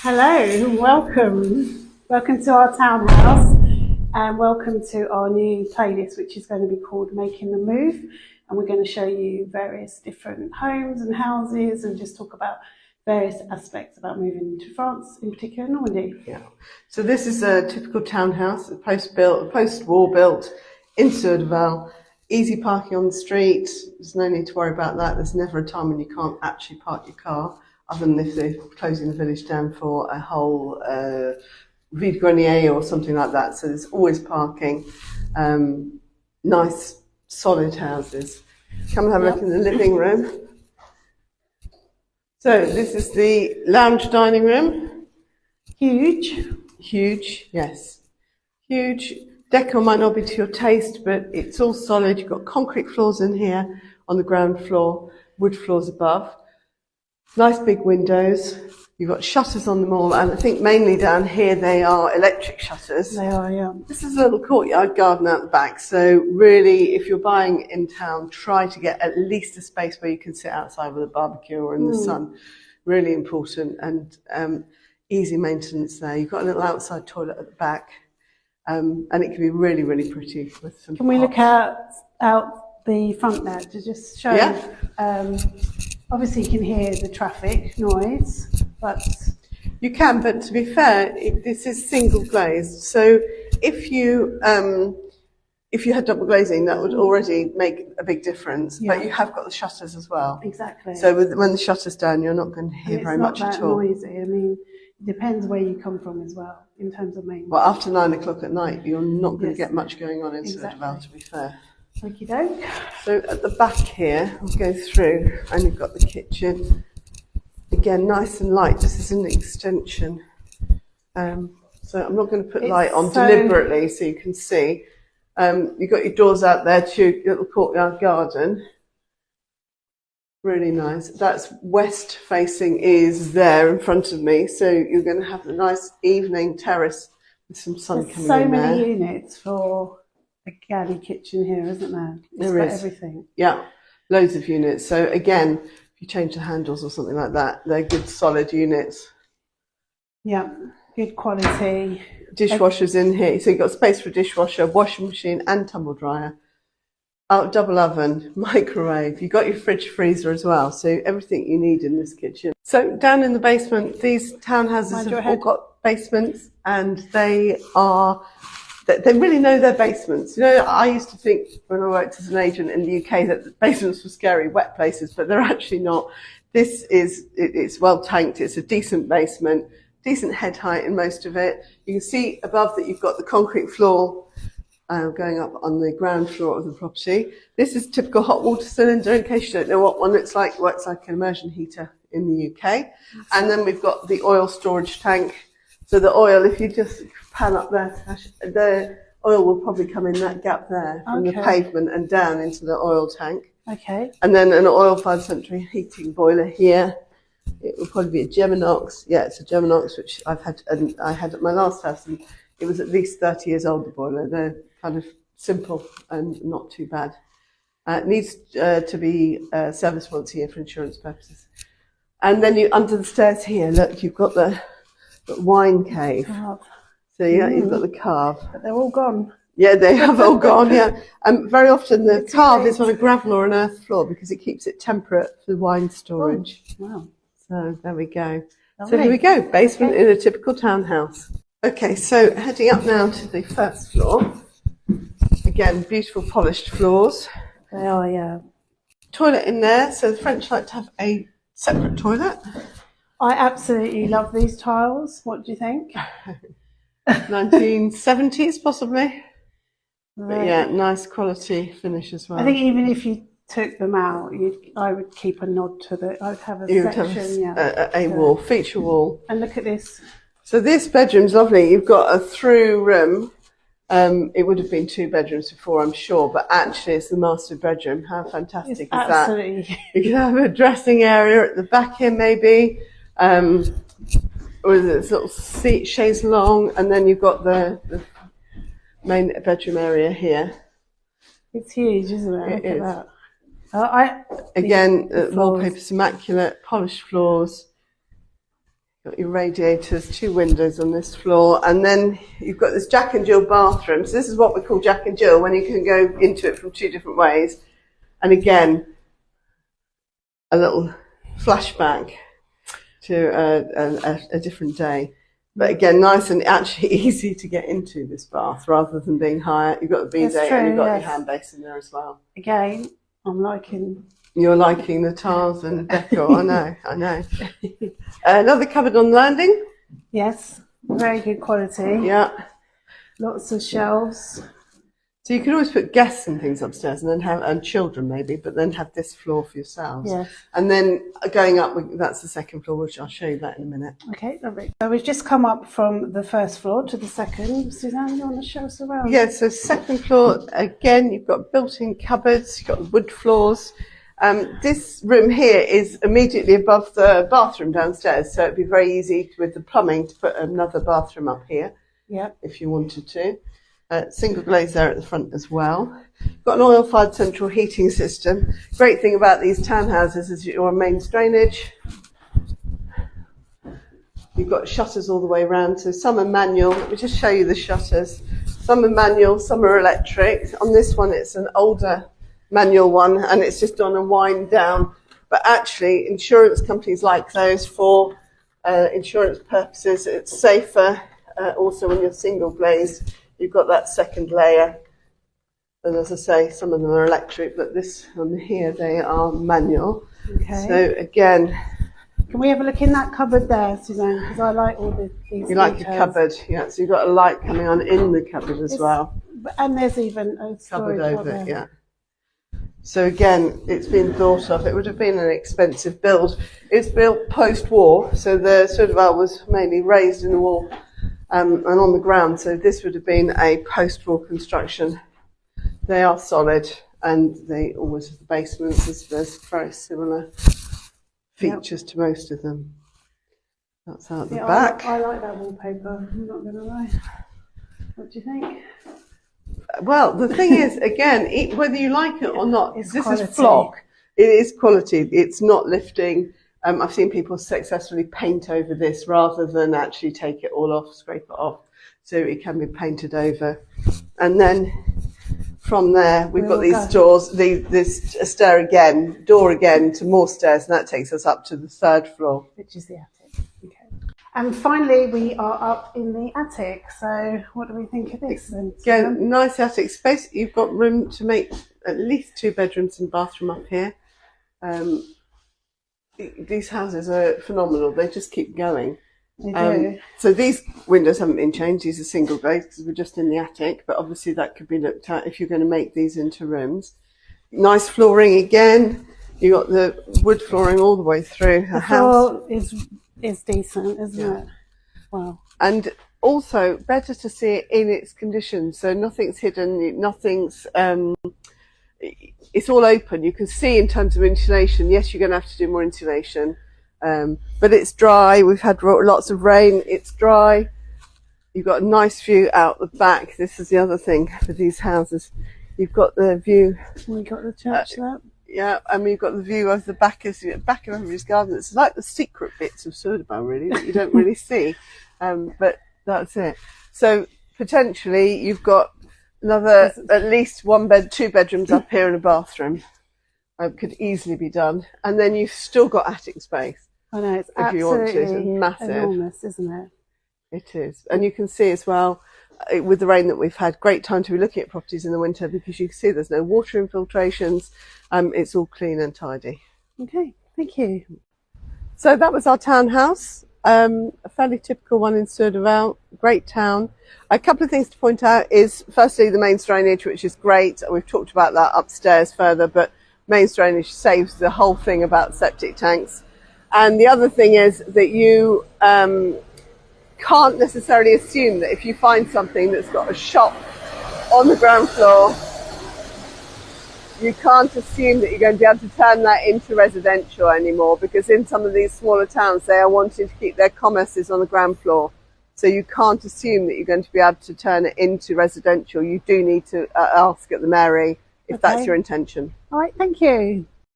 Hello, welcome. Welcome to our townhouse and welcome to our new playlist, which is going to be called Making the Move. And we're going to show you various different homes and houses and just talk about various aspects about moving to France, in particular Normandy. Yeah. So this is a typical townhouse, post-war built in Surdeval. Easy parking on the street. There's no need to worry about that. There's never a time when you can't actually park your car, other than if they're closing the village down for a whole vide grenier or something like that. So there's always parking. Nice, solid houses. Come and have a look in the living room. So this is the lounge dining room. Huge, yes. Huge. Decor might not be to your taste, but it's all solid. You've got concrete floors in here on the ground floor, wood floors above. Nice big windows. You've got shutters on them all, and I think mainly down here they are electric shutters. They are, yeah. This is a little courtyard garden out the back, so really if you're buying in town, try to get at least a space where you can sit outside with a barbecue or in the sun. Really important, and easy maintenance there. You've got a little outside toilet at the back. And it can be really, really pretty with some Can we pots. look out the front there to just show? Yeah. Obviously, you can hear the traffic noise, but You can, but to be fair, this is single glazed. So if you had double glazing, that would already make a big difference. Yeah. But you have got the shutters as well. exactly. So when the shutter's down, you're not going to hear And very it's much not at that all. noisy. I mean, it depends where you come from as well in terms of main. Well, after 9 o'clock at night, you're not going to Yes. get much going on in Exactly. Surdeval, to be fair. Okie doke. So at the back here, I'll go through, and you've got the kitchen. Again, nice and light, just as an extension. So I'm not going to put light on deliberately so you can see. You've got your doors out there to your little courtyard garden. Really nice. That's west facing is there in front of me, so you're going to have a nice evening terrace with some sun There's coming so in there. many units for a galley kitchen here, isn't there? There got is. everything. Yeah, loads of units. So again, if you change the handles or something like that, they're good solid units. Yeah, good quality. Dishwashers in here, so you've got space for a dishwasher, washing machine and tumble dryer. Double oven, microwave. You've got your fridge freezer as well, so everything you need in this kitchen. So down in the basement, these townhouses have all got basements, and they really know their basements. You know, I used to think when I worked as an agent in the UK that the basements were scary, wet places, but they're actually not. It's well tanked. It's a decent basement, decent head height in most of it. You can see above that you've got the concrete floor going up on the ground floor of the property. This is typical hot water cylinder, in case you don't know what one looks like. Works like an immersion heater in the UK. And then we've got the oil storage tank. So the oil, if you just pan up there, the oil will probably come in that gap there from the pavement and down into the oil tank. Okay. And then an oil-fired central heating boiler here. It will probably be a Geminox. Yeah, it's a Geminox, which I had at my last house, and it was at least 30 years old, the boiler. They're kind of simple and not too bad. It needs to be serviced once a year for insurance purposes. And then under the stairs here, look, you've got the wine cave. So yeah, you've got the carve. But they're all gone. Yeah, they have all gone, yeah. Very often the carve is on a gravel or an earth floor because it keeps it temperate for wine storage. Oh, wow. So there we go. Lovely. So here we go, basement in a typical townhouse. Okay, so heading up now to the first floor. Again, beautiful polished floors. They are, yeah. Toilet in there, so the French like to have a separate toilet. I absolutely love these tiles. What do you think? 1970s possibly. Right. But yeah, nice quality finish as well. I think even if you took them out, I would keep a nod to the. I'd have a section, a wall, feature wall. And look at this. So this bedroom's lovely. You've got a through room. It would have been 2 bedrooms before, I'm sure, but actually it's the master bedroom. How fantastic is that? Absolutely. You can have a dressing area at the back here, maybe, with a sort of seat chaise longue, and then you've got the main bedroom area here. It's huge, isn't it? Look at that. Again, wallpaper's immaculate, polished floors. Got your radiators, 2 windows on this floor, and then you've got this Jack and Jill bathroom. So this is what we call Jack and Jill, when you can go into it from 2 different ways. And again, a little flashback to a different day. But again, nice and actually easy to get into this bath rather than being higher. You've got the bidet and you've got your hand basin there as well. Again, I'm liking... You're liking the tiles and decor, I know. Another cupboard on the landing. Yes, very good quality. Yeah. Lots of shelves. So you can always put guests and things upstairs, and then and children maybe, but then have this floor for yourselves. Yes. And then going up, that's the second floor, which I'll show you that in a minute. Okay, lovely. So we've just come up from the first floor to the second. Suzanne, you want to show us around? Yeah, so second floor, again, you've got built-in cupboards, you've got wood floors. This room here is immediately above the bathroom downstairs, so it'd be very easy with the plumbing to put another bathroom up here, if you wanted to. Single glaze there at the front as well. Got an oil-fired central heating system. Great thing about these townhouses is your mains drainage. You've got shutters all the way around, so some are manual. Let me just show you the shutters. Some are manual, some are electric. On this one, it's an older manual one, and it's just on a wind down. But actually, insurance companies like those for insurance purposes. It's safer. Also, when you're single glazed, you've got that second layer. And as I say, some of them are electric, but this one here, they are manual. Okay. So again, can we have a look in that cupboard there, Suzanne? Because I like all these you like your cupboard, yeah. So you've got a light coming on in the cupboard as well. And there's even a cupboard over it, yeah. So again, it's been thought of. It would have been an expensive build. It's built post-war, so the Södervall was mainly raised in the wall and on the ground. So this would have been a post-war construction. They are solid, and they always have the basements. There's very similar features to most of them. That's out the back. I like that wallpaper. I'm not going to lie. What do you think? Well, the thing is, again, whether you like it or not, this quality. is flock. It is quality. It's not lifting. I've seen people successfully paint over this rather than actually take it all off, scrape it off. So it can be painted over. And then from there, we've got these doors, this door again to more stairs, and that takes us up to the 3rd floor. Which is the attic. Okay. And finally, we are up in the attic. So what do we think of this then? Again, nice attic space. You've got room to make at least 2 bedrooms and bathroom up here. These houses are phenomenal. They just keep going. They do. So these windows haven't been changed. These are single glazed because we're just in the attic. But obviously that could be looked at if you're going to make these into rooms. Nice flooring again. You got the wood flooring all the way through the house. Floor is decent, isn't it? Wow. And also better to see it in its condition. So nothing's hidden. Nothing's. It's all open. You can see in terms of insulation. Yes, you're going to have to do more insulation. But it's dry. We've had lots of rain. It's dry. You've got a nice view out the back. This is the other thing for these houses. You've got the view. We got the church there. Yeah, and we've got the view of the back of everybody's garden. It's like the secret bits of Södervall, really, that you don't really see. But that's it. So potentially you've got another at least 2 bedrooms up here and a bathroom. Could easily be done. And then you've still got attic space. I know, it's if you want to. It's absolutely massive. enormous, isn't it? It is. And you can see as well, with the rain that we've had, great time to be looking at properties in the winter because you can see there's no water infiltrations. It's all clean and tidy. Okay, thank you. So that was our townhouse. A fairly typical one in Södervall. Great town. A couple of things to point out is, firstly, the mains drainage, which is great. We've talked about that upstairs further, but mains drainage saves the whole thing about septic tanks. And the other thing is that you can't necessarily assume that if you find something that's got a shop on the ground floor, you can't assume that you're going to be able to turn that into residential anymore, because in some of these smaller towns they are wanting to keep their commerces on the ground floor. So you can't assume that you're going to be able to turn it into residential. You do need to ask at the mairie if that's your intention. All right, thank you.